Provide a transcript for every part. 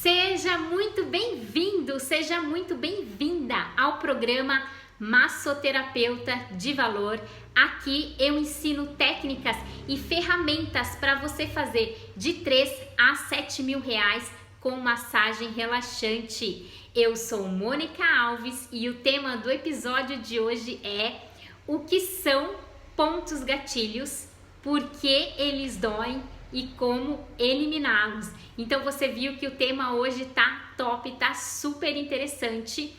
Seja muito bem-vindo, seja muito bem-vinda ao programa Massoterapeuta de Valor. Aqui eu ensino técnicas e ferramentas para você fazer de 3 a 7 mil reais com massagem relaxante. Eu sou Mônica Alves e o tema do episódio de hoje é o que são pontos gatilhos, por que eles doem e como eliminá-los. Então você viu que o tema hoje tá top, tá super interessante.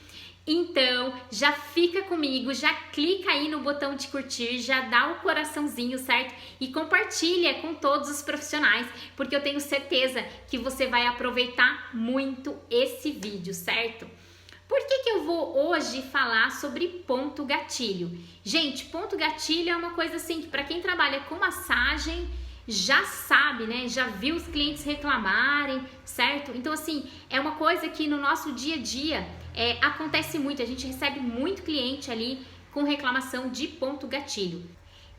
Então já fica comigo, já clica aí no botão de curtir, já dá o coraçãozinho, certo? E compartilha com todos os profissionais, porque eu tenho certeza que você vai aproveitar muito esse vídeo, certo? Por que eu vou hoje falar sobre ponto gatilho? Gente, ponto gatilho é uma coisa assim que para quem trabalha com massagem já sabe, né? Já viu os clientes reclamarem, certo? Então assim, é uma coisa que no nosso dia a dia acontece muito, a gente recebe muito cliente ali com reclamação de ponto gatilho.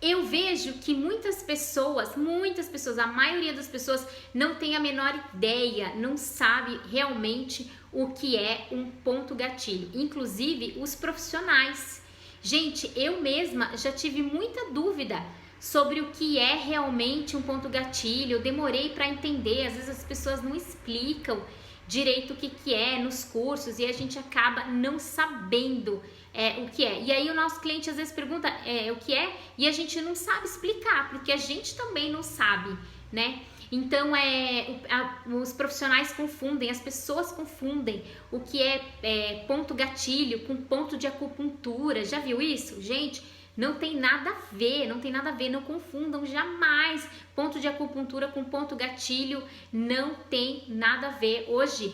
Eu vejo que muitas pessoas, a maioria das pessoas não tem a menor ideia, não sabe realmente o que é um ponto gatilho, inclusive os profissionais. Gente, eu mesma já tive muita dúvida sobre o que é realmente um ponto gatilho, eu demorei para entender, às vezes as pessoas não explicam direito o que é nos cursos e a gente acaba não sabendo o que é. E aí o nosso cliente às vezes pergunta o que é e a gente não sabe explicar, porque a gente também não sabe, né? Então os profissionais confundem, as pessoas confundem o que é ponto gatilho com ponto de acupuntura. Já viu isso? Gente, não tem nada a ver, não confundam jamais ponto de acupuntura com ponto gatilho, não tem nada a ver. Hoje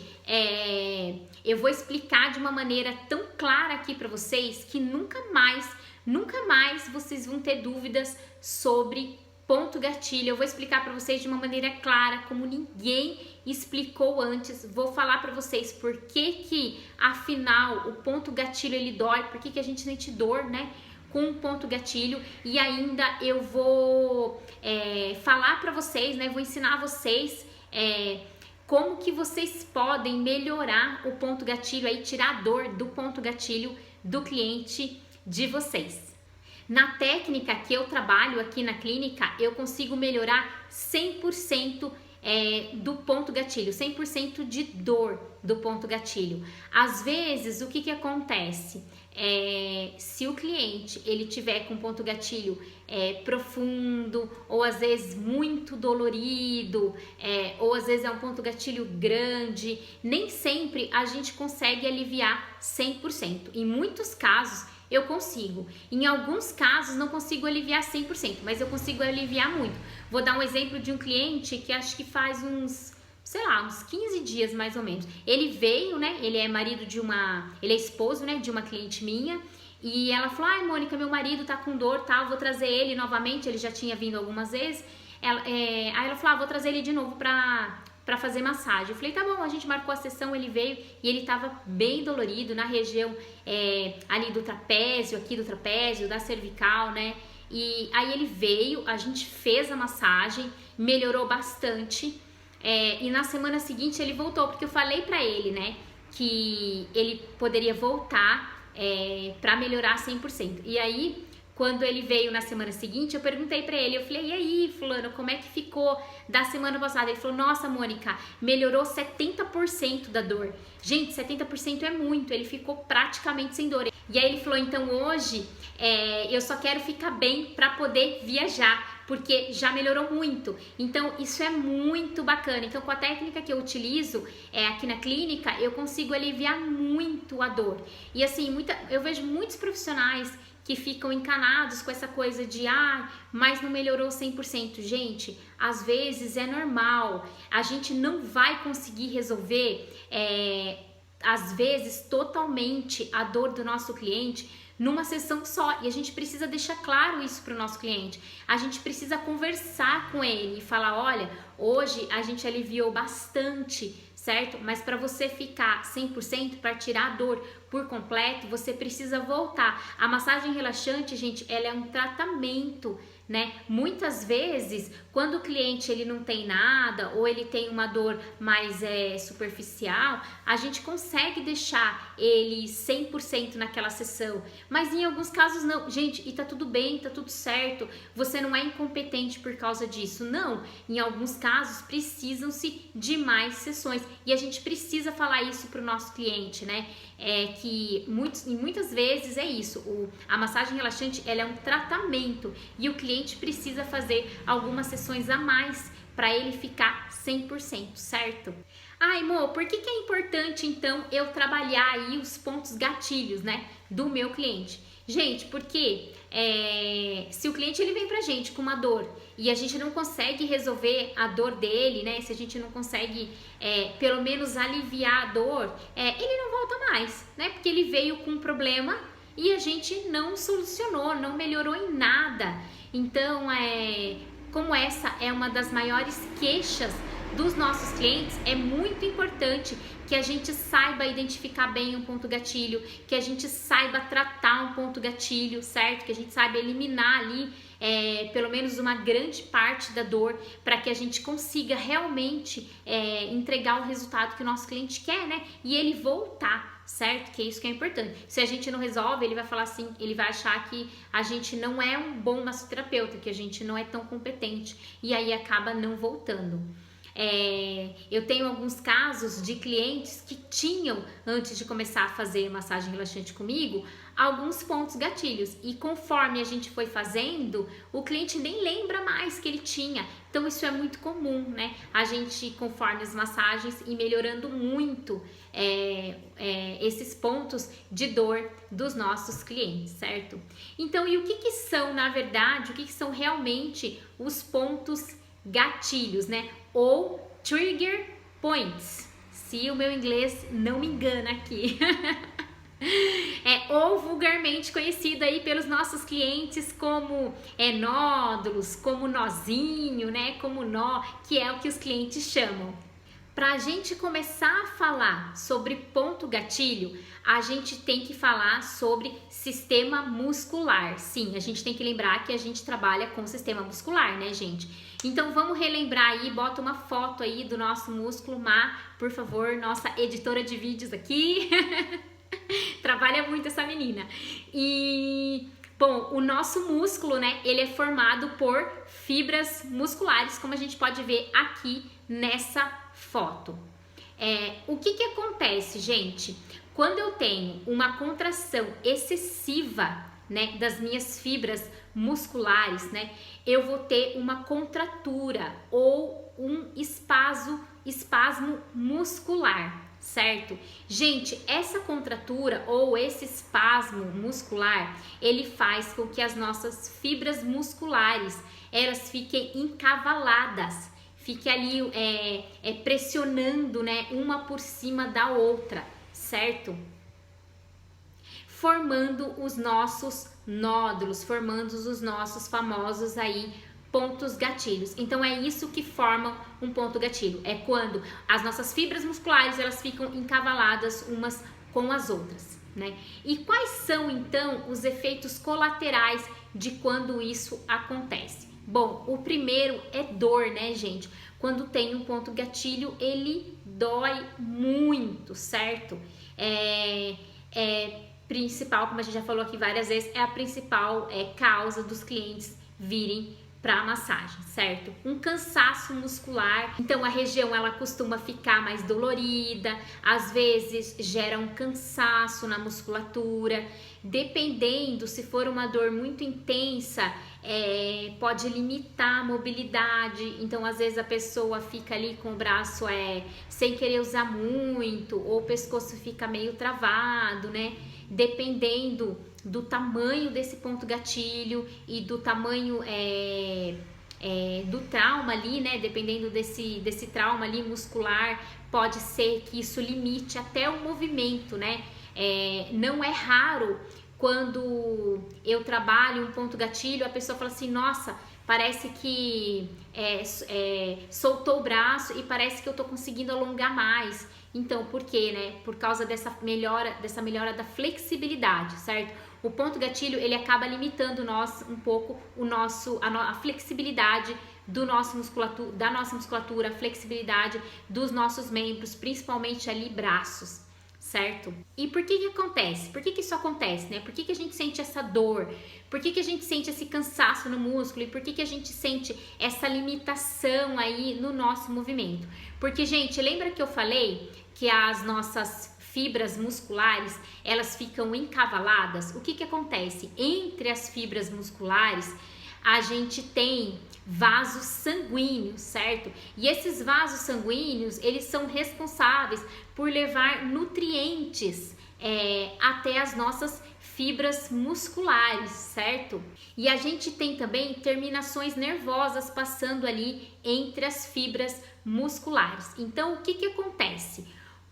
eu vou explicar de uma maneira tão clara aqui para vocês que nunca mais vocês vão ter dúvidas sobre ponto gatilho. Eu vou explicar para vocês de uma maneira clara, como ninguém explicou antes. Vou falar para vocês por que afinal o ponto gatilho ele dói, por que a gente sente dor, né? Com um ponto gatilho, e ainda eu vou falar para vocês, né? Vou ensinar vocês como que vocês podem melhorar o ponto gatilho, aí tirar a dor do ponto gatilho do cliente de vocês. Na técnica que eu trabalho aqui na clínica, eu consigo melhorar 100% do ponto gatilho, 100% de dor do ponto gatilho. Às vezes, o que acontece? Se o cliente ele tiver com ponto gatilho profundo, ou às vezes muito dolorido, ou às vezes é um ponto gatilho grande, nem sempre a gente consegue aliviar 100%. Em muitos casos eu consigo, em alguns casos não consigo aliviar 100%, mas eu consigo aliviar muito. Vou dar um exemplo de um cliente que acho que faz uns 15 dias mais ou menos. Ele veio, né? Ele é esposo, né, de uma cliente minha. E ela falou: ai, Mônica, meu marido tá com dor, tá? Vou trazer ele novamente. Ele já tinha vindo algumas vezes. Aí ela falou: vou trazer ele de novo pra fazer massagem. Eu falei: tá bom, a gente marcou a sessão, ele veio e ele tava bem dolorido na região ali do trapézio, aqui do trapézio, da cervical, né? E aí ele veio, a gente fez a massagem, melhorou bastante. E na semana seguinte ele voltou, porque eu falei pra ele, né, que ele poderia voltar pra melhorar 100%. E aí, quando ele veio na semana seguinte, eu perguntei pra ele, eu falei: e aí, fulano, como é que ficou da semana passada? Ele falou: nossa, Mônica, melhorou 70% da dor. Gente, 70% é muito, ele ficou praticamente sem dor. E aí ele falou: então hoje eu só quero ficar bem pra poder viajar, porque já melhorou muito. Então isso é muito bacana. Então com a técnica que eu utilizo aqui na clínica, eu consigo aliviar muito a dor. E assim, eu vejo muitos profissionais que ficam encanados com essa coisa de mas não melhorou 100%. Gente, às vezes é normal, a gente não vai conseguir resolver às vezes totalmente a dor do nosso cliente numa sessão só, e a gente precisa deixar claro isso para o nosso cliente. A gente precisa conversar com ele e falar: olha, hoje a gente aliviou bastante, certo? Mas para você ficar 100%, para tirar a dor por completo, você precisa voltar. A massagem relaxante, gente, ela é um tratamento né? Muitas vezes, quando o cliente ele não tem nada ou ele tem uma dor mais superficial, a gente consegue deixar ele 100% naquela sessão, mas em alguns casos não. Gente, e tá tudo bem, tá tudo certo, você não é incompetente por causa disso, não. Em alguns casos precisam-se de mais sessões e a gente precisa falar isso para o nosso cliente, né? Que muitas vezes é isso, a massagem relaxante ela é um tratamento e o cliente precisa fazer algumas sessões a mais para ele ficar 100%, certo? Ai, amor, por que é importante então eu trabalhar aí os pontos gatilhos, né, do meu cliente? Gente, porque se o cliente ele vem pra gente com uma dor e a gente não consegue resolver a dor dele, né? Se a gente não consegue pelo menos aliviar a dor, ele não volta mais, né? Porque ele veio com um problema e a gente não solucionou, não melhorou em nada. Então, como essa é uma das maiores queixas dos nossos clientes, é muito importante que a gente saiba identificar bem um ponto gatilho, que a gente saiba tratar um ponto gatilho, certo? Que a gente saiba eliminar ali pelo menos uma grande parte da dor, para que a gente consiga realmente entregar o resultado que o nosso cliente quer, né? E ele voltar, certo? Que é isso que é importante. Se a gente não resolve, ele vai falar assim, ele vai achar que a gente não é um bom massoterapeuta, que a gente não é tão competente, e aí acaba não voltando. Eu tenho alguns casos de clientes que tinham, antes de começar a fazer massagem relaxante comigo, alguns pontos gatilhos, e conforme a gente foi fazendo, o cliente nem lembra mais que ele tinha. Então isso é muito comum, né? A gente, conforme as massagens, ir melhorando muito esses pontos de dor dos nossos clientes, certo? Então, e o que são, na verdade, o que são realmente os pontos gatilhos, né? Ou trigger points, se o meu inglês não me engana aqui. Ou vulgarmente conhecido aí pelos nossos clientes como nódulos, como nozinho, né? Como nó, que é o que os clientes chamam. Para a gente começar a falar sobre ponto gatilho, a gente tem que falar sobre sistema muscular. Sim, a gente tem que lembrar que a gente trabalha com sistema muscular, né, gente? Então vamos relembrar aí, bota uma foto aí do nosso músculo, por favor, nossa editora de vídeos aqui. Trabalha muito essa menina. E bom, o nosso músculo, né, ele é formado por fibras musculares, como a gente pode ver aqui nessa foto. O que acontece, gente? Quando eu tenho uma contração excessiva, né, das minhas fibras musculares, né, eu vou ter uma contratura ou um espasmo muscular, certo? Gente, essa contratura ou esse espasmo muscular, ele faz com que as nossas fibras musculares, elas fiquem encavaladas, fique ali pressionando, né, uma por cima da outra, certo? Formando os nossos nódulos, formando os nossos famosos aí pontos gatilhos. Então é isso que forma um ponto gatilho, é quando as nossas fibras musculares elas ficam encavaladas umas com as outras, né? E quais são então os efeitos colaterais de quando isso acontece? Bom, o primeiro é dor, né, gente? Quando tem um ponto gatilho, ele dói muito, certo? Principal, como a gente já falou aqui várias vezes, é a principal causa dos clientes virem para massagem, certo? Um cansaço muscular, então a região ela costuma ficar mais dolorida, às vezes gera um cansaço na musculatura, dependendo, se for uma dor muito intensa, pode limitar a mobilidade, então às vezes a pessoa fica ali com o braço sem querer usar muito, ou o pescoço fica meio travado, né? Dependendo do tamanho desse ponto gatilho e do tamanho do trauma ali, né? Dependendo desse trauma ali muscular, pode ser que isso limite até o movimento, né? Não é raro quando eu trabalho um ponto gatilho, a pessoa fala assim, nossa, Parece que soltou o braço e parece que eu tô conseguindo alongar mais. Então, por quê, né? Por causa dessa melhora da flexibilidade, certo? O ponto gatilho, ele acaba limitando um pouco a flexibilidade da nossa musculatura, a flexibilidade dos nossos membros, principalmente ali braços, certo? E por que acontece? Por que isso acontece, né? Por que a gente sente essa dor? Por que a gente sente esse cansaço no músculo? E por que a gente sente essa limitação aí no nosso movimento? Porque, gente, lembra que eu falei que as nossas fibras musculares, elas ficam encavaladas? O que acontece? Entre as fibras musculares, a gente tem vasos sanguíneos, certo? E esses vasos sanguíneos, eles são responsáveis por levar nutrientes até as nossas fibras musculares, certo? E a gente tem também terminações nervosas passando ali entre as fibras musculares. Então, o que acontece?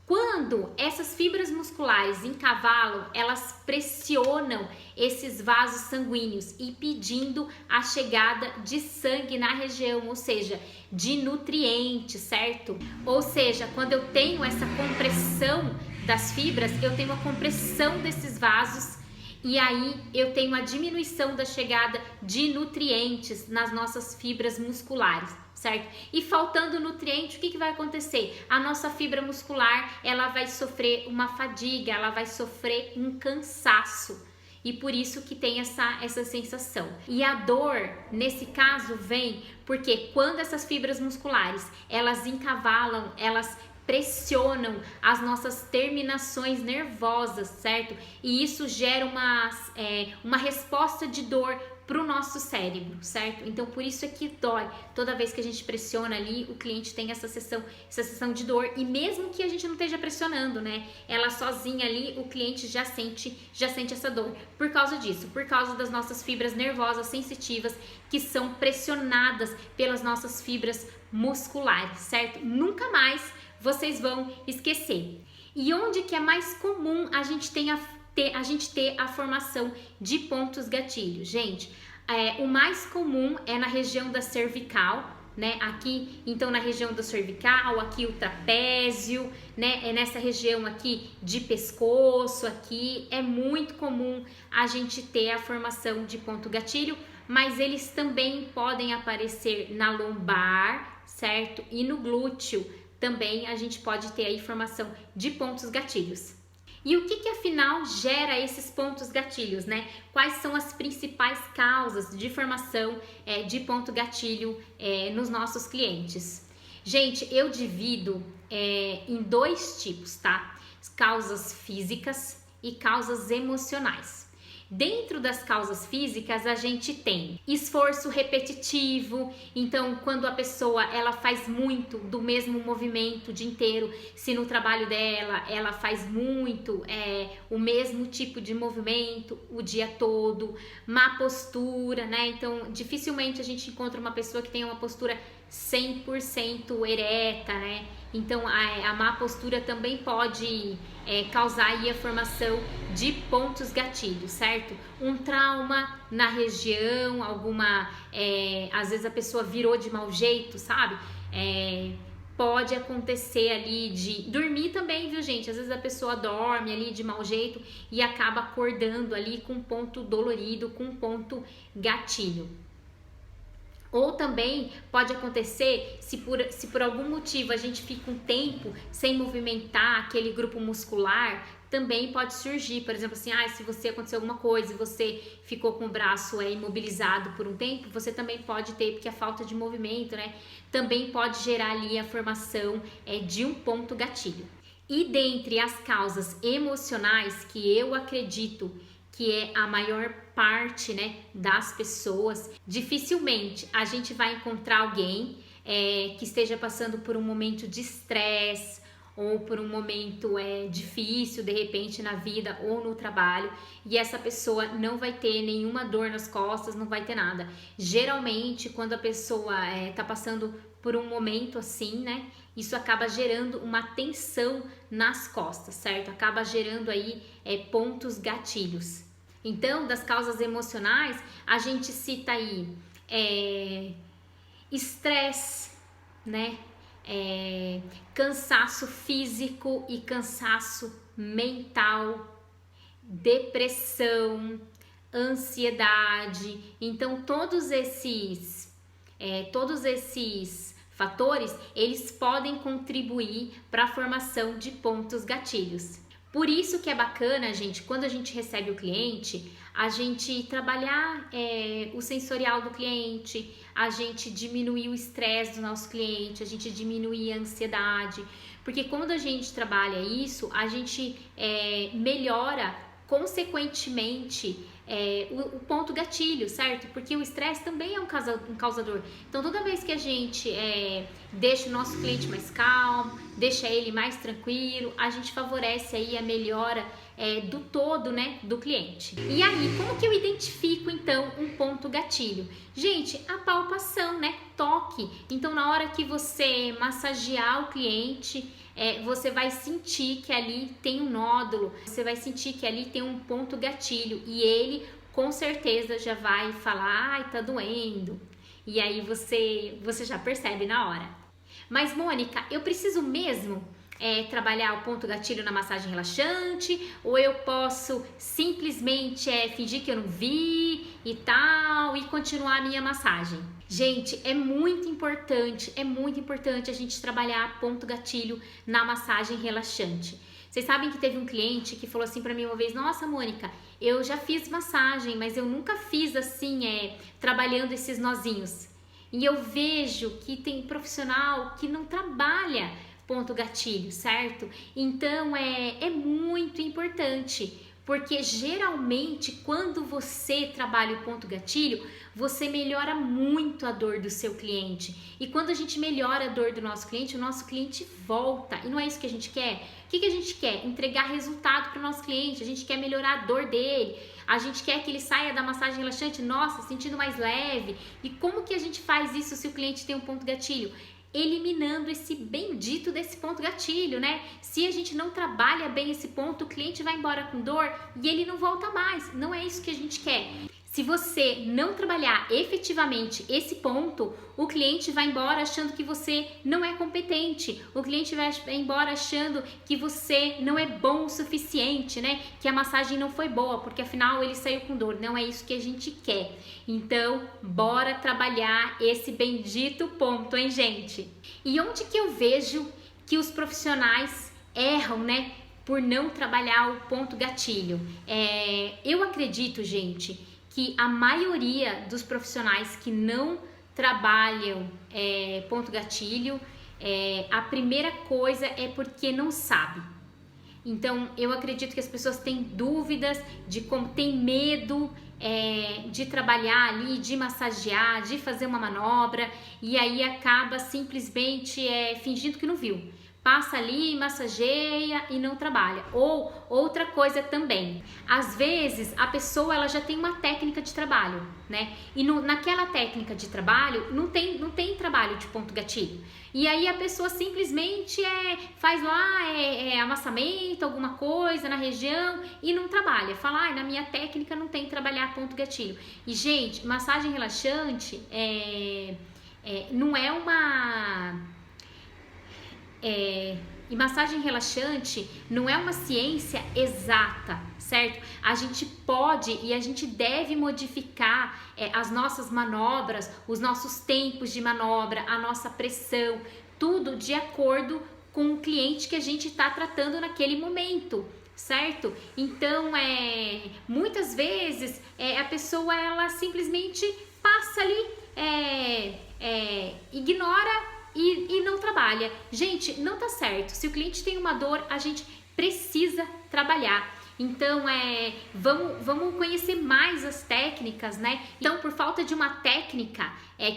Quando essas fibras musculares encavalam, elas pressionam esses vasos sanguíneos e pedindo a chegada de sangue na região, ou seja, de nutrientes, certo? Ou seja, quando eu tenho essa compressão das fibras, eu tenho a compressão desses vasos e aí eu tenho a diminuição da chegada de nutrientes nas nossas fibras musculares, certo? E faltando nutriente, o que vai acontecer? A nossa fibra muscular, ela vai sofrer uma fadiga, ela vai sofrer um cansaço. E por isso que tem essa sensação. E a dor, nesse caso, vem porque quando essas fibras musculares, elas encavalam, elas pressionam as nossas terminações nervosas, certo? E isso gera uma resposta de dor para o nosso cérebro, certo? Então, por isso é que dói. Toda vez que a gente pressiona ali, o cliente tem essa sensação de dor. E mesmo que a gente não esteja pressionando, né? Ela sozinha ali, o cliente já sente essa dor. Por causa disso, por causa das nossas fibras nervosas sensitivas que são pressionadas pelas nossas fibras musculares, certo? Nunca mais vocês vão esquecer. E onde que é mais comum a gente ter a formação de pontos gatilhos? Gente, o mais comum é na região da cervical, né? Aqui, então, na região da cervical, aqui o trapézio, né? É nessa região aqui de pescoço, aqui é muito comum a gente ter a formação de ponto gatilho, mas eles também podem aparecer na lombar, certo? E no glúteo também a gente pode ter aí formação de pontos gatilhos. E o que afinal gera esses pontos gatilhos, né? Quais são as principais causas de formação de ponto gatilho nos nossos clientes? Gente, eu divido em dois tipos, tá? Causas físicas e causas emocionais. Dentro das causas físicas, a gente tem esforço repetitivo. Então, quando a pessoa ela faz muito do mesmo movimento o dia inteiro, se no trabalho dela ela faz muito o mesmo tipo de movimento o dia todo, má postura, né? Então, dificilmente a gente encontra uma pessoa que tenha uma postura 100% ereta, né? Então, a má postura também pode causar aí a formação de pontos gatilhos, certo? Um trauma na região, às vezes a pessoa virou de mau jeito, sabe? Pode acontecer ali de dormir também, viu, gente? Às vezes a pessoa dorme ali de mau jeito e acaba acordando ali com um ponto dolorido, com um ponto gatilho. Ou também pode acontecer se por algum motivo a gente fica um tempo sem movimentar aquele grupo muscular, também pode surgir, por exemplo, assim, se você aconteceu alguma coisa e você ficou com o braço imobilizado por um tempo, você também pode ter, porque a falta de movimento, né, também pode gerar ali a formação de um ponto gatilho. E dentre as causas emocionais, que eu acredito que é a maior parte, né, das pessoas, dificilmente a gente vai encontrar alguém que esteja passando por um momento de estresse ou por um momento difícil de repente na vida ou no trabalho, e essa pessoa não vai ter nenhuma dor nas costas, não vai ter nada. Geralmente, quando a pessoa tá passando por um momento assim, né, isso acaba gerando uma tensão nas costas, certo? Acaba gerando aí pontos gatilhos. Então, das causas emocionais, a gente cita aí estresse, né? Cansaço físico e cansaço mental, depressão, ansiedade. Então todos esses fatores, eles podem contribuir para a formação de pontos gatilhos. Por isso que é bacana, gente, quando a gente recebe o cliente, a gente trabalhar o sensorial do cliente, a gente diminuir o estresse do nosso cliente, a gente diminuir a ansiedade, porque quando a gente trabalha isso, a gente melhora consequentemente o ponto gatilho, certo? Porque o estresse também é um causador. Então toda vez que a gente deixa o nosso cliente mais calmo, deixa ele mais tranquilo, a gente favorece aí a melhora do todo, né, do cliente. E aí, como que eu identifico então um ponto gatilho? Gente, a palpação, né, toque. Então na hora que você massagear o cliente, você vai sentir que ali tem um nódulo, você vai sentir que ali tem um ponto gatilho e ele com certeza já vai falar, ai, tá doendo. E aí você já percebe na hora. Mas Mônica, eu preciso mesmo trabalhar o ponto gatilho na massagem relaxante, ou eu posso simplesmente fingir que eu não vi e tal e continuar a minha massagem? Gente, é muito importante a gente trabalhar ponto gatilho na massagem relaxante. Vocês sabem que teve um cliente que falou assim pra mim uma vez: nossa, Mônica, eu já fiz massagem, mas eu nunca fiz assim, trabalhando esses nozinhos. E eu vejo que tem profissional que não trabalha ponto gatilho, certo? Então é muito importante, porque geralmente quando você trabalha o ponto gatilho, você melhora muito a dor do seu cliente. E quando a gente melhora a dor do nosso cliente, o nosso cliente volta. E não é isso que a gente quer? O que a gente quer? Entregar resultado para o nosso cliente. A gente quer melhorar a dor dele. A gente quer que ele saia da massagem relaxante, nossa, sentindo mais leve. E como que a gente faz isso se o cliente tem um ponto gatilho? Eliminando esse bendito desse ponto gatilho, né? Se a gente não trabalha bem esse ponto, o cliente vai embora com dor e ele não volta mais. Não é isso que a gente quer. Se você não trabalhar efetivamente esse ponto, o cliente vai embora achando que você não é competente. O cliente vai embora achando que você não é bom o suficiente, né? Que a massagem não foi boa, porque afinal ele saiu com dor. Não é isso que a gente quer. Então, bora trabalhar esse bendito ponto, hein, gente? E onde que eu vejo que os profissionais erram, né? Por não trabalhar o ponto gatilho? Eu acredito, gente, que a maioria dos profissionais que não trabalham ponto gatilho, a primeira coisa é porque não sabe. Então, eu acredito que as pessoas têm dúvidas de como, tem medo de trabalhar ali, de massagear, de fazer uma manobra, e aí acaba simplesmente fingindo que não viu. Passa ali, massageia e não trabalha. Ou outra coisa também, às vezes a pessoa ela já tem uma técnica de trabalho, né? E naquela técnica de trabalho não tem trabalho de ponto gatilho. E aí a pessoa simplesmente faz lá amassamento, alguma coisa na região e não trabalha. Fala, na minha técnica não tem trabalhar ponto gatilho. E gente, massagem relaxante não é uma... E massagem relaxante não é uma ciência exata, certo? A gente pode e a gente deve modificar as nossas manobras, os nossos tempos de manobra, a nossa pressão, tudo de acordo com o cliente que a gente está tratando naquele momento, certo? Então, muitas vezes a pessoa ela simplesmente passa ali, ignora e não trabalha. Gente, não tá certo. Se o cliente tem uma dor, a gente precisa trabalhar. Então, vamos conhecer mais as técnicas, né? Então, por falta de uma técnica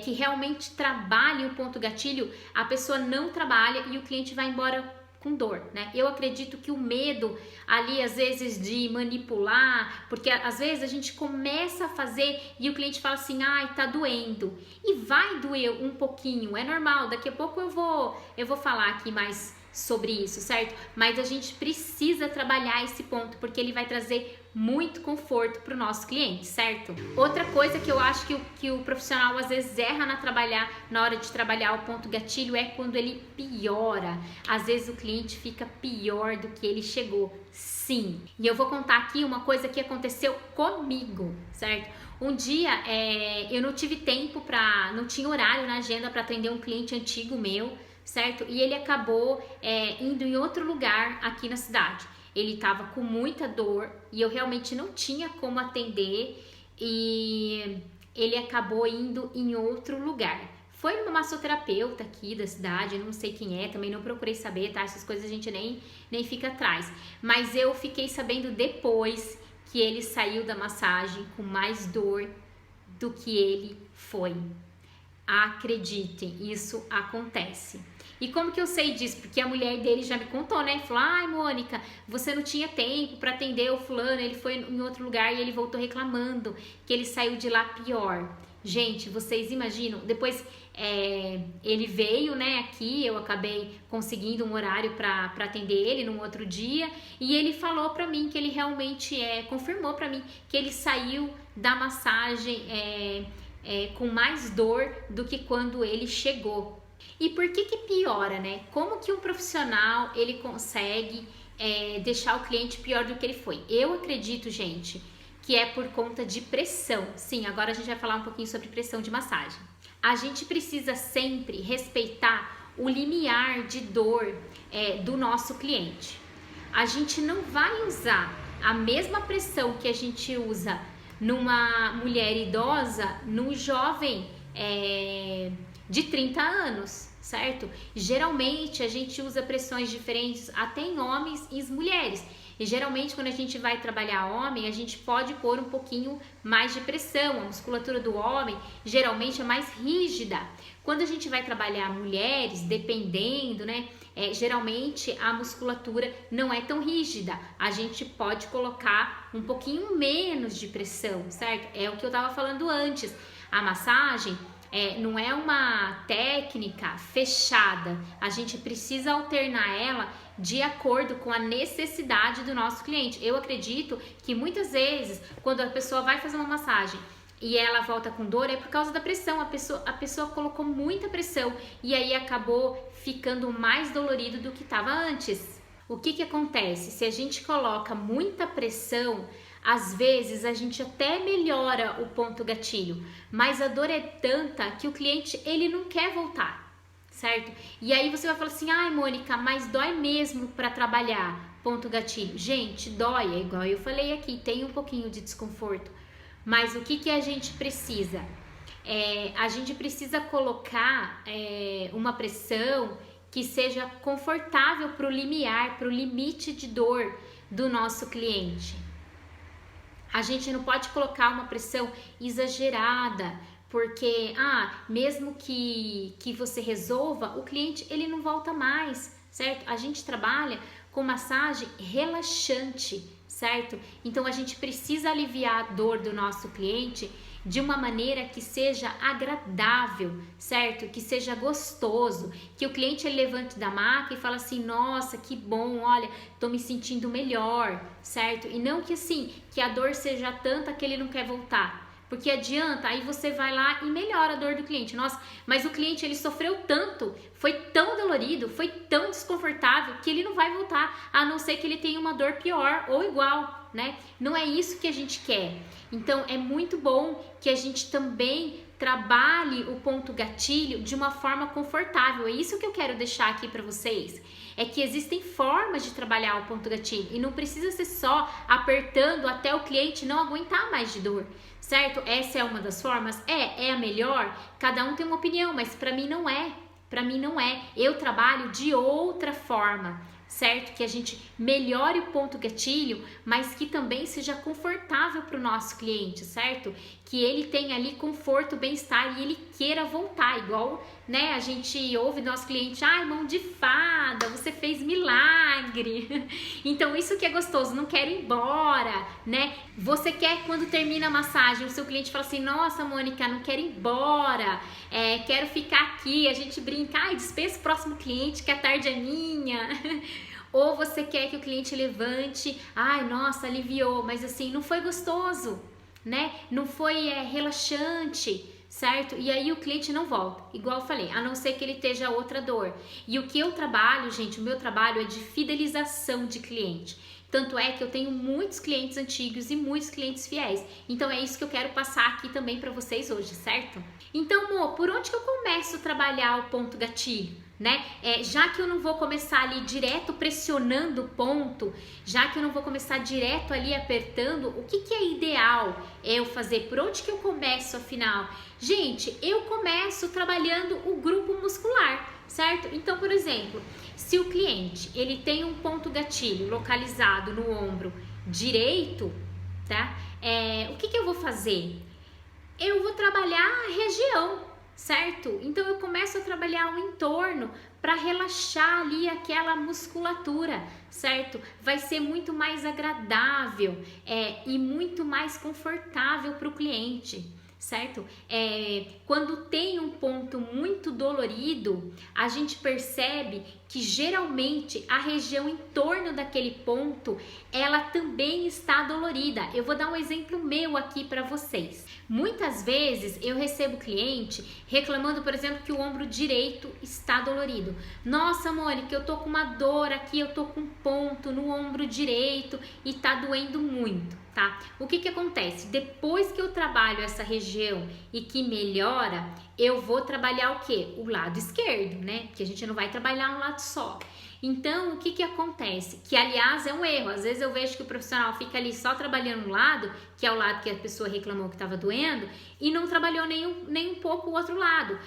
que realmente trabalhe o ponto gatilho, a pessoa não trabalha e o cliente vai embora com dor, né? Eu acredito que o medo ali, às vezes, de manipular, porque às vezes a gente começa a fazer e o cliente fala assim, ai, tá doendo. E vai doer um pouquinho, é normal, daqui a pouco eu vou falar aqui mais sobre isso, certo? Mas a gente precisa trabalhar esse ponto, porque ele vai trazer muito conforto para o nosso cliente, certo? Outra coisa que eu acho que o profissional às vezes erra na hora de trabalhar o ponto gatilho é quando ele piora. Às vezes o cliente fica pior do que ele chegou. Sim. E eu vou contar aqui uma coisa que aconteceu comigo, certo? Um dia eu não tive tempo não tinha horário na agenda para atender um cliente antigo meu, certo? E ele acabou indo em outro lugar aqui na cidade. Ele estava com muita dor e eu realmente não tinha como atender e ele acabou indo em outro lugar. Foi numa massoterapeuta aqui da cidade, não sei quem é, também não procurei saber, tá? Essas coisas a gente nem fica atrás. Mas eu fiquei sabendo depois que ele saiu da massagem com mais dor do que ele foi. Acreditem, isso acontece. E como que eu sei disso? Porque a mulher dele já me contou, né? Falou, ai Mônica, você não tinha tempo para atender o fulano, ele foi em outro lugar e ele voltou reclamando que ele saiu de lá pior. Gente, vocês imaginam? Depois ele veio, né, aqui, eu acabei conseguindo um horário para atender ele num outro dia e ele falou para mim que ele realmente confirmou para mim que ele saiu da massagem com mais dor do que quando ele chegou. E por que piora, né? Como que um profissional ele consegue deixar o cliente pior do que ele foi? Eu acredito, gente, que é por conta de pressão. Sim, agora a gente vai falar um pouquinho sobre pressão de massagem. A gente precisa sempre respeitar o limiar de dor do nosso cliente. A gente não vai usar a mesma pressão que a gente usa numa mulher idosa, num jovem de 30 anos, certo? Geralmente a gente usa pressões diferentes até em homens e mulheres. E geralmente quando a gente vai trabalhar homem, a gente pode pôr um pouquinho mais de pressão. A musculatura do homem geralmente é mais rígida. Quando a gente vai trabalhar mulheres, dependendo, né? Geralmente a musculatura não é tão rígida. A gente pode colocar um pouquinho menos de pressão, certo? É o que eu tava falando antes. A massagem não é uma técnica fechada, a gente precisa alternar ela de acordo com a necessidade do nosso cliente. Eu acredito que muitas vezes, quando a pessoa vai fazer uma massagem e ela volta com dor, é por causa da pressão, a pessoa colocou muita pressão e aí acabou ficando mais dolorido do que estava antes. O que acontece? Se a gente coloca muita pressão, às vezes a gente até melhora o ponto gatilho, mas a dor é tanta que o cliente ele não quer voltar, certo? E aí você vai falar assim, ai Mônica, mas dói mesmo para trabalhar ponto gatilho. Gente, dói, é igual eu falei aqui, tem um pouquinho de desconforto, mas o que a gente precisa? A gente precisa colocar uma pressão que seja confortável para o limiar, para o limite de dor do nosso cliente. A gente não pode colocar uma pressão exagerada, porque mesmo que você resolva, o cliente ele não volta mais, certo? A gente trabalha com massagem relaxante, certo? Então a gente precisa aliviar a dor do nosso cliente de uma maneira que seja agradável, certo? Que seja gostoso, que o cliente ele levante da maca e fala assim, nossa, que bom, olha, tô me sentindo melhor, certo? E não que assim, que a dor seja tanta que ele não quer voltar, porque adianta, aí você vai lá e melhora a dor do cliente. Nossa, mas o cliente ele sofreu tanto, foi tão dolorido, foi tão desconfortável que ele não vai voltar, a não ser que ele tenha uma dor pior ou igual, né? Não é isso que a gente quer. Então é muito bom que a gente também trabalhe o ponto gatilho de uma forma confortável. É isso que eu quero deixar aqui para vocês. É que existem formas de trabalhar o ponto gatilho e não precisa ser só apertando até o cliente não aguentar mais de dor, certo? Essa é uma das formas? É a melhor? Cada um tem uma opinião, mas para mim não é. Para mim não é. Eu trabalho de outra forma, certo? Que a gente melhore o ponto gatilho, mas que também seja confortável para o nosso cliente, certo? Que ele tenha ali conforto, bem-estar e ele queira voltar, igual, né? A gente ouve nosso cliente, ai, mão de fada, você fez milagre. milagre. Então isso que é gostoso, não quero ir embora, né? Você quer quando termina a massagem, o seu cliente fala assim, nossa Mônica, não quero ir embora, quero ficar aqui, a gente brinca, ai, dispensa o próximo cliente que a tarde é minha. Ou você quer que o cliente levante, ai, nossa, aliviou, mas assim, não foi gostoso, né? Não foi relaxante, certo? E aí o cliente não volta, igual eu falei, a não ser que ele esteja outra dor. E o que eu trabalho, gente, o meu trabalho é de fidelização de cliente. Tanto é que eu tenho muitos clientes antigos e muitos clientes fiéis. Então é isso que eu quero passar aqui também para vocês hoje, certo? Então, amor, por onde que eu começo a trabalhar o ponto gatilho? Né? Já que eu não vou começar ali direto pressionando o ponto, já que eu não vou começar direto ali apertando, o que é ideal eu fazer? Por onde que eu começo afinal? Gente, eu começo trabalhando o grupo muscular, certo? Então, por exemplo, se o cliente ele tem um ponto gatilho localizado no ombro direito, tá? O que eu vou fazer? Eu vou trabalhar a região, certo? Então eu começo a trabalhar o entorno para relaxar ali aquela musculatura, certo? Vai ser muito mais agradável e muito mais confortável para o cliente, certo? Quando tem um ponto muito dolorido, a gente percebe que geralmente a região em torno daquele ponto, ela também está dolorida. Eu vou dar um exemplo meu aqui para vocês. Muitas vezes eu recebo cliente reclamando, por exemplo, que o ombro direito está dolorido. Nossa, Mônica, eu tô com uma dor aqui, eu tô com um ponto no ombro direito e tá doendo muito, tá? O que acontece? Depois que eu trabalho essa região e que melhora, eu vou trabalhar o quê? O lado esquerdo, né? Porque a gente não vai trabalhar um lado só. Então, o que acontece? Que, aliás, é um erro. Às vezes eu vejo que o profissional fica ali só trabalhando um lado, que é o lado que a pessoa reclamou que estava doendo, e não trabalhou nem um pouco o outro lado.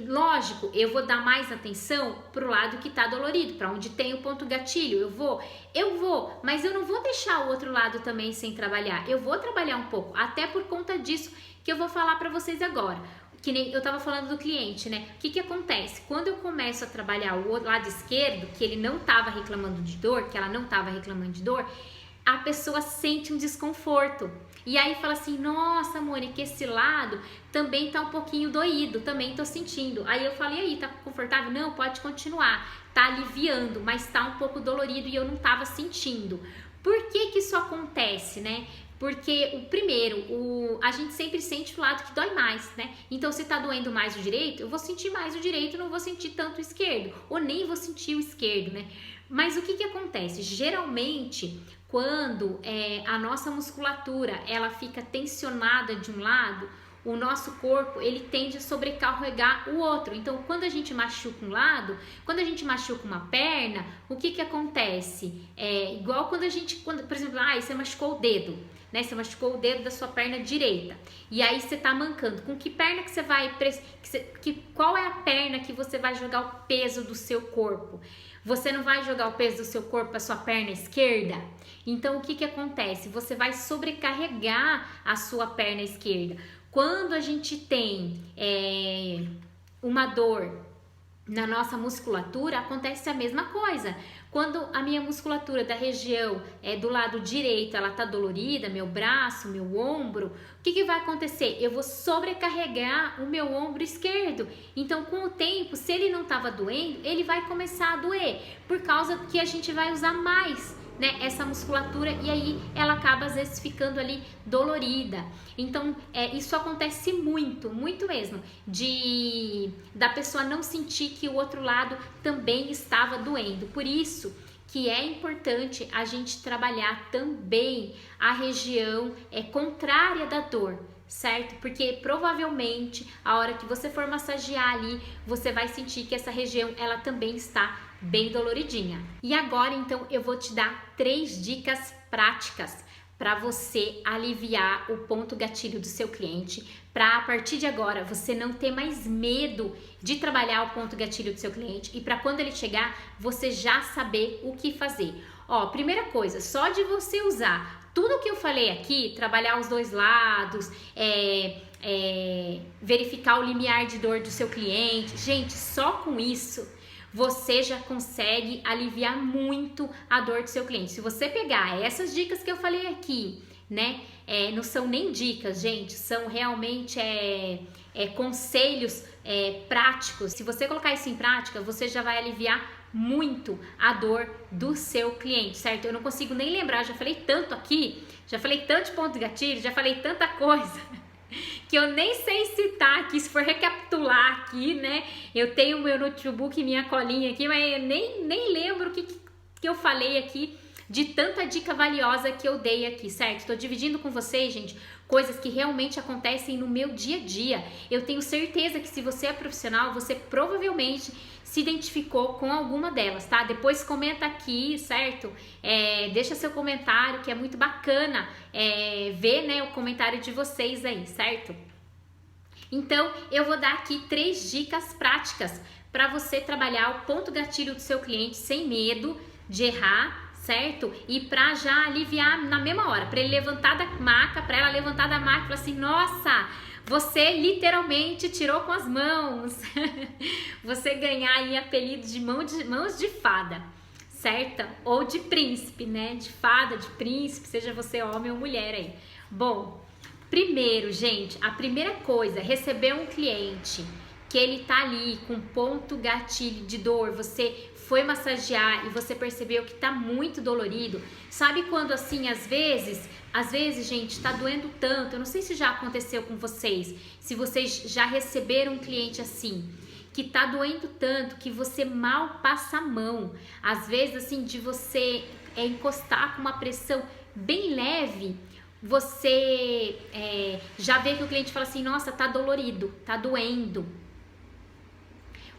Lógico, eu vou dar mais atenção para o lado que está dolorido, para onde tem o ponto gatilho. Eu vou, mas eu não vou deixar o outro lado também sem trabalhar. Eu vou trabalhar um pouco, até por conta disso que eu vou falar para vocês agora. Que nem eu tava falando do cliente, né? O que acontece? Quando eu começo a trabalhar o lado esquerdo, que ele não tava reclamando de dor, que ela não tava reclamando de dor, a pessoa sente um desconforto. E aí fala assim, nossa, Mônica, esse lado também tá um pouquinho doído, também tô sentindo. Aí eu falei, aí, tá confortável? Não, pode continuar. Tá aliviando, mas tá um pouco dolorido e eu não tava sentindo. Por que isso acontece, né? Porque a gente sempre sente o lado que dói mais, né? Então, se tá doendo mais o direito, eu vou sentir mais o direito, não vou sentir tanto o esquerdo, ou nem vou sentir o esquerdo, né? Mas o que acontece? Geralmente, quando a nossa musculatura, ela fica tensionada de um lado, o nosso corpo, ele tende a sobrecarregar o outro. Então, quando a gente machuca um lado, quando a gente machuca uma perna, o que acontece? Igual por exemplo, você machucou o dedo, né? Você machucou o dedo da sua perna direita. E aí você tá mancando. Com que perna que você vai... Qual é a perna que você vai jogar o peso do seu corpo? Você não vai jogar o peso do seu corpo para sua perna esquerda? Então, o que acontece? Você vai sobrecarregar a sua perna esquerda. Quando a gente tem uma dor na nossa musculatura, acontece a mesma coisa. Quando a minha musculatura da região do lado direito, ela tá dolorida, meu braço, meu ombro, o que vai acontecer? Eu vou sobrecarregar o meu ombro esquerdo. Então, com o tempo, se ele não tava doendo, ele vai começar a doer, por causa que a gente vai usar mais, né, essa musculatura, e aí ela acaba às vezes ficando ali dolorida. Então isso acontece muito mesmo, da pessoa não sentir que o outro lado também estava doendo. Por isso que é importante a gente trabalhar também a região contrária da dor, certo? Porque provavelmente a hora que você for massagear ali, você vai sentir que essa região ela também está bem doloridinha. E agora então eu vou te dar 3 dicas práticas para você aliviar o ponto gatilho do seu cliente, para a partir de agora você não ter mais medo de trabalhar o ponto gatilho do seu cliente e para quando ele chegar você já saber o que fazer. Primeira coisa, só de você usar tudo que eu falei aqui, trabalhar os dois lados, verificar o limiar de dor do seu cliente, gente, só com isso você já consegue aliviar muito a dor do seu cliente. Se você pegar essas dicas que eu falei aqui, né, não são nem dicas, gente, são realmente conselhos práticos. Se você colocar isso em prática, você já vai aliviar muito a dor do seu cliente, certo? Eu não consigo nem lembrar, já falei tanto aqui, já falei tanto de ponto de gatilho, já falei tanta coisa que eu nem sei citar aqui. Se for recapitular aqui, né, eu tenho meu notebook e minha colinha aqui, mas eu nem lembro o que eu falei aqui de tanta dica valiosa que eu dei aqui, certo? Estou dividindo com vocês, gente, coisas que realmente acontecem no meu dia a dia. Eu tenho certeza que se você é profissional, você provavelmente se identificou com alguma delas, tá? Depois comenta aqui, certo? Deixa seu comentário, que é muito bacana ver, né, o comentário de vocês aí, certo? Então, eu vou dar aqui 3 dicas práticas para você trabalhar o ponto gatilho do seu cliente sem medo de errar, certo? E para já aliviar na mesma hora, para ele levantar da maca, para ela levantar da maca e falar assim: nossa, você literalmente tirou com as mãos. Você ganhar aí apelido de mãos de fada, certo? Ou de príncipe, né? De fada, de príncipe, seja você homem ou mulher aí. Bom, primeiro, gente, a primeira coisa, receber um cliente que ele tá ali com ponto gatilho de dor, você foi massagear e você percebeu que tá muito dolorido. Sabe quando assim, às vezes, gente, tá doendo tanto. Eu não sei se já aconteceu com vocês, se vocês já receberam um cliente assim, que tá doendo tanto que você mal passa a mão. Às vezes, assim, de você encostar com uma pressão bem leve, você já vê que o cliente fala assim: nossa, tá dolorido, tá doendo.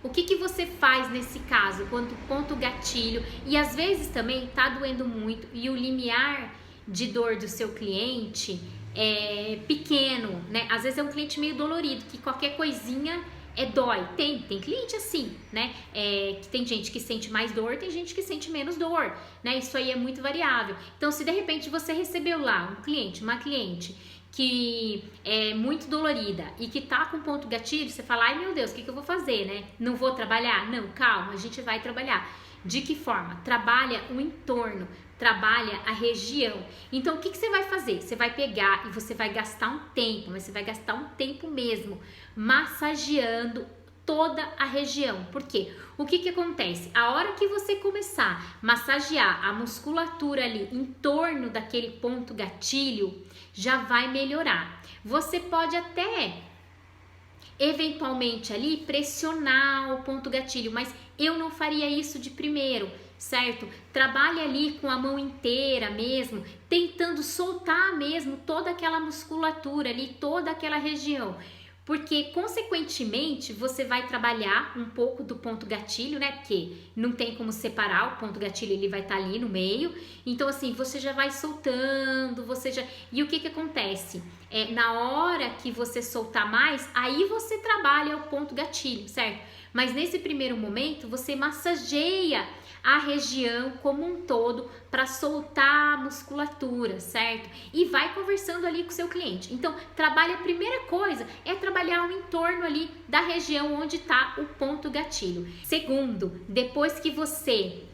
O que você faz nesse caso, quando ponto gatilho, e às vezes também tá doendo muito e o limiar de dor do seu cliente é pequeno, né? Às vezes é um cliente meio dolorido, que qualquer coisinha dói. Tem cliente assim, né? Que tem gente que sente mais dor, tem gente que sente menos dor, né? Isso aí é muito variável. Então, se de repente você recebeu lá uma cliente que é muito dolorida e que tá com ponto gatilho, você fala: ai meu Deus, o que eu vou fazer, né? Não vou trabalhar? Não, calma, a gente vai trabalhar. De que forma? Trabalha o entorno, trabalha a região. Então, o que você vai fazer? Você vai pegar e você vai gastar um tempo, mas você vai gastar um tempo mesmo, massageando toda a região. Por quê? O que acontece? A hora que você começar a massagear a musculatura ali em torno daquele ponto gatilho, já vai melhorar. Você pode até eventualmente ali pressionar o ponto gatilho, mas eu não faria isso de primeiro, certo? Trabalhe ali com a mão inteira mesmo, tentando soltar mesmo toda aquela musculatura ali, toda aquela região. Porque, consequentemente, você vai trabalhar um pouco do ponto gatilho, né? Porque não tem como separar, o ponto gatilho ele vai estar ali no meio. Então, assim, você já vai soltando, E o que acontece? Na hora que você soltar mais, aí você trabalha o ponto gatilho, certo? Mas nesse primeiro momento, você massageia a região como um todo para soltar a musculatura, certo? E vai conversando ali com o seu cliente. Então, a primeira coisa é trabalhar o entorno ali da região onde está o ponto gatilho. Segundo, depois que você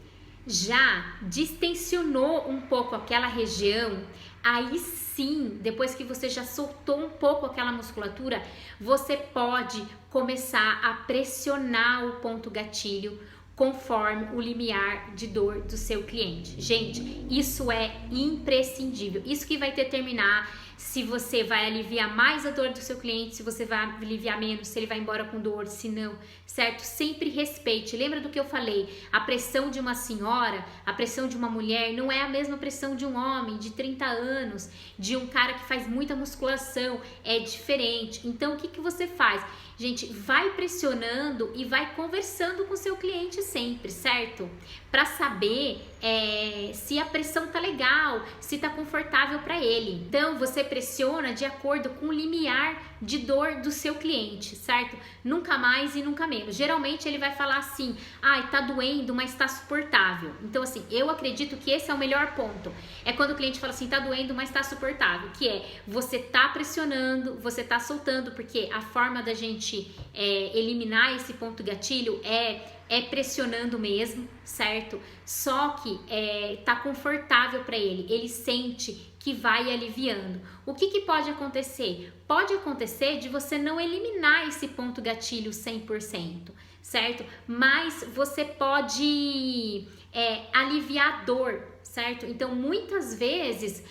já distensionou um pouco aquela região, aí sim, depois que você já soltou um pouco aquela musculatura, você pode começar a pressionar o ponto gatilho conforme o limiar de dor do seu cliente. Gente, isso é imprescindível. Isso que vai determinar se você vai aliviar mais a dor do seu cliente, se você vai aliviar menos, se ele vai embora com dor, se não, certo? Sempre respeite. Lembra do que eu falei? A pressão de uma senhora, a pressão de uma mulher não é a mesma pressão de um homem de 30 anos, de um cara que faz muita musculação, é diferente. Então, o que você faz? Gente, vai pressionando e vai conversando com o seu cliente sempre, certo? Para saber se a pressão tá legal, se tá confortável para ele. Então, você pressiona de acordo com o limiar de dor do seu cliente, certo? Nunca mais e nunca menos. Geralmente ele vai falar assim: ai, tá doendo, mas tá suportável. Então, assim, eu acredito que esse é o melhor ponto. É quando o cliente fala assim: tá doendo, mas tá suportável. Que é, você tá pressionando, você tá soltando, porque a forma da gente eliminar esse ponto gatilho é é pressionando mesmo, certo? Só que tá confortável para ele, ele sente que vai aliviando. O que pode acontecer? Pode acontecer de você não eliminar esse ponto gatilho 100%, certo? Mas você pode aliviar a dor, certo? Então, muitas vezes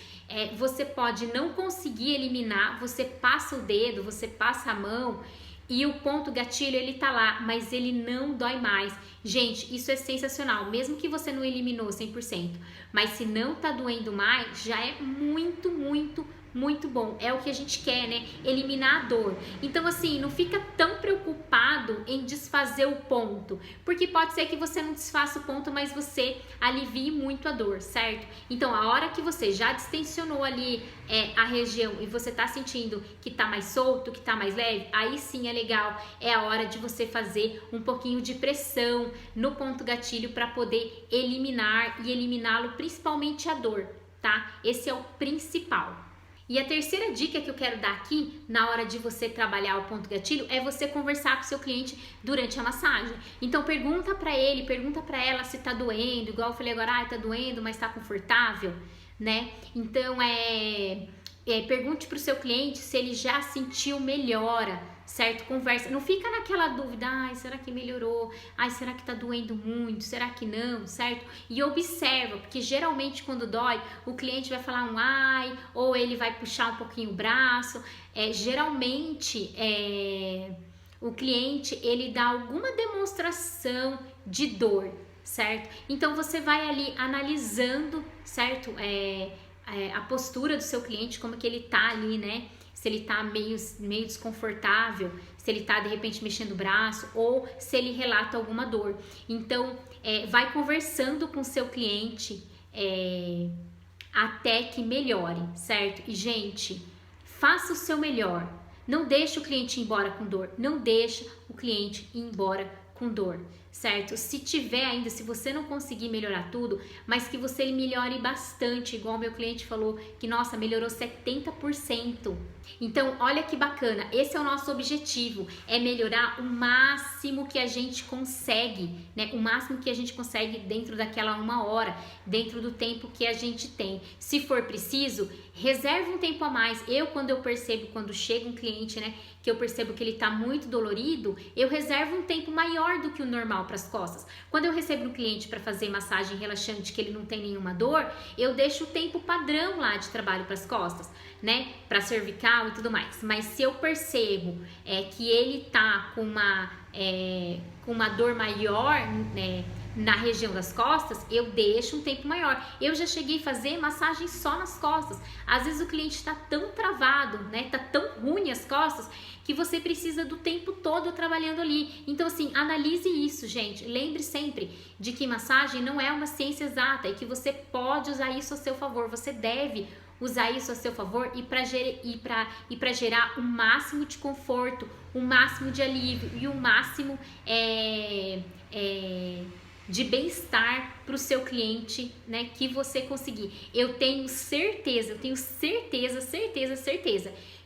você pode não conseguir eliminar, você passa o dedo, você passa a mão e o ponto gatilho ele tá lá, mas ele não dói mais. Gente, isso é sensacional, mesmo que você não eliminou 100%, mas se não tá doendo mais, já é muito, muito, muito bom. É o que a gente quer, né? Eliminar a dor. Então, assim, não fica tão preocupado em desfazer o ponto, porque pode ser que você não desfaça o ponto, mas você alivie muito a dor, certo? Então, a hora que você já distensionou ali a região e você tá sentindo que tá mais solto, que tá mais leve, aí sim é legal, é a hora de você fazer um pouquinho de pressão no ponto gatilho para poder eliminar e eliminá-lo, principalmente a dor, tá? Esse é o principal. E a terceira dica que eu quero dar aqui, na hora de você trabalhar o ponto gatilho, é você conversar com o seu cliente durante a massagem. Então pergunta pra ele, pergunta pra ela se tá doendo, igual eu falei agora, tá doendo, mas tá confortável, né? Então pergunte pro seu cliente se ele já sentiu melhora, certo? Conversa, não fica naquela dúvida, ai, será que melhorou? Ai, será que tá doendo muito? Será que não, certo? E observa, porque geralmente quando dói, o cliente vai falar um ai, ou ele vai puxar um pouquinho o braço. Geralmente, o cliente, ele dá alguma demonstração de dor, certo? Então, você vai ali analisando, certo? A postura do seu cliente, como que ele tá ali, né? Se ele tá meio desconfortável, se ele tá de repente mexendo o braço ou se ele relata alguma dor. Então, vai conversando com o seu cliente até que melhore, certo? E, gente, faça o seu melhor. Não deixe o cliente ir embora com dor. Não deixe o cliente ir embora com dor, certo? Se tiver ainda, se você não conseguir melhorar tudo, mas que você melhore bastante, igual o meu cliente falou, que nossa, melhorou 70%. Então, olha que bacana, esse é o nosso objetivo, é melhorar o máximo que a gente consegue, né? O máximo que a gente consegue dentro daquela 1 hora, dentro do tempo que a gente tem. Se for preciso, reserve um tempo a mais. Quando chega um cliente, né, que eu percebo que ele tá muito dolorido, eu reservo um tempo maior do que o normal para as costas. Quando eu recebo um cliente para fazer massagem relaxante que ele não tem nenhuma dor, eu deixo o tempo padrão lá de trabalho para as costas, né, para cervical e tudo mais. Mas se eu percebo que ele tá com uma dor maior, né, na região das costas, eu deixo um tempo maior. Eu já cheguei a fazer massagem só nas costas. Às vezes o cliente está tão travado, né? Tá tão ruim as costas que você precisa do tempo todo trabalhando ali. Então, assim, analise isso, gente. Lembre sempre de que massagem não é uma ciência exata e que você pode usar isso a seu favor. Você deve usar isso a seu favor e para gerar o máximo de conforto, o máximo de alívio e o máximo de bem-estar para o seu cliente, né, que você conseguir. Eu tenho certeza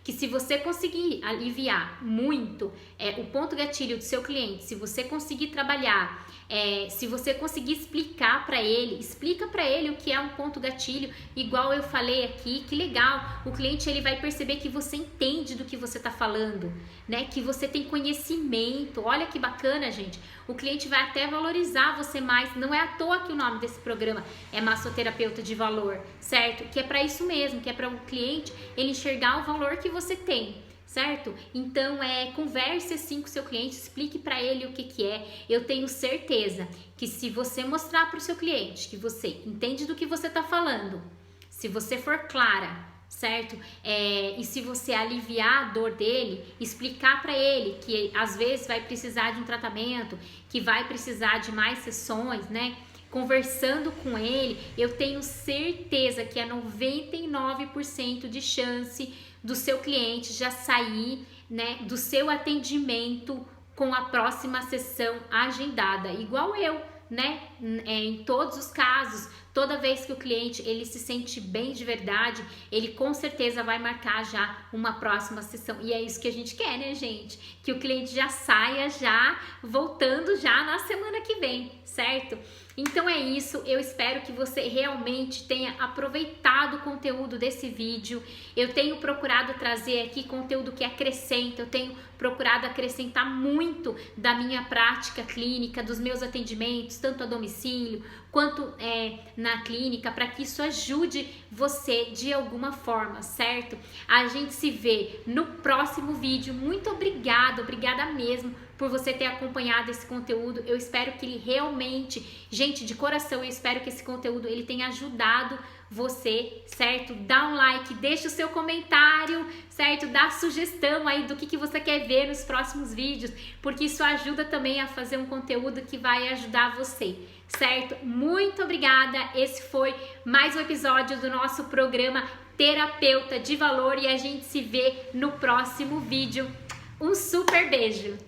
que se você conseguir aliviar muito o ponto gatilho do seu cliente, se você conseguir trabalhar, se você conseguir explica para ele o que é um ponto gatilho, igual eu falei aqui, que legal, o cliente ele vai perceber que você entende do que você está falando, né, que você tem conhecimento. Olha que bacana, gente, o cliente vai até valorizar você mais. Não é à toa que o nome desse programa é Massoterapeuta de Valor, certo? Que é para isso mesmo, que é para o cliente ele enxergar o valor que você tem, certo? Então, converse assim com o seu cliente, explique para ele o que é. Eu tenho certeza que se você mostrar para o seu cliente que você entende do que você está falando, se você for clara, certo? E se você aliviar a dor dele, explicar para ele que às vezes vai precisar de um tratamento, que vai precisar de mais sessões, né? Conversando com ele, eu tenho certeza que é 99% de chance do seu cliente já sair, né, do seu atendimento com a próxima sessão agendada, igual eu, né? Em todos os casos, Toda vez que o cliente ele se sente bem de verdade, ele com certeza vai marcar já uma próxima sessão. E é isso que a gente quer, né, gente? Que o cliente já saia já voltando já na semana que vem, certo? Então é isso, eu espero que você realmente tenha aproveitado o conteúdo desse vídeo. Eu tenho procurado trazer aqui conteúdo que acrescenta, eu tenho procurado acrescentar muito da minha prática clínica, dos meus atendimentos, tanto a domicílio quanto na clínica, para que isso ajude você de alguma forma, certo? A gente se vê no próximo vídeo. Muito obrigada mesmo por você ter acompanhado esse conteúdo. Eu espero que ele realmente, gente, de coração, eu espero que esse conteúdo ele tenha ajudado você, certo? Dá um like, deixa o seu comentário, certo? Dá sugestão aí do que você quer ver nos próximos vídeos, porque isso ajuda também a fazer um conteúdo que vai ajudar você, certo? Muito obrigada, esse foi mais um episódio do nosso programa Terapeuta de Valor e a gente se vê no próximo vídeo. Um super beijo!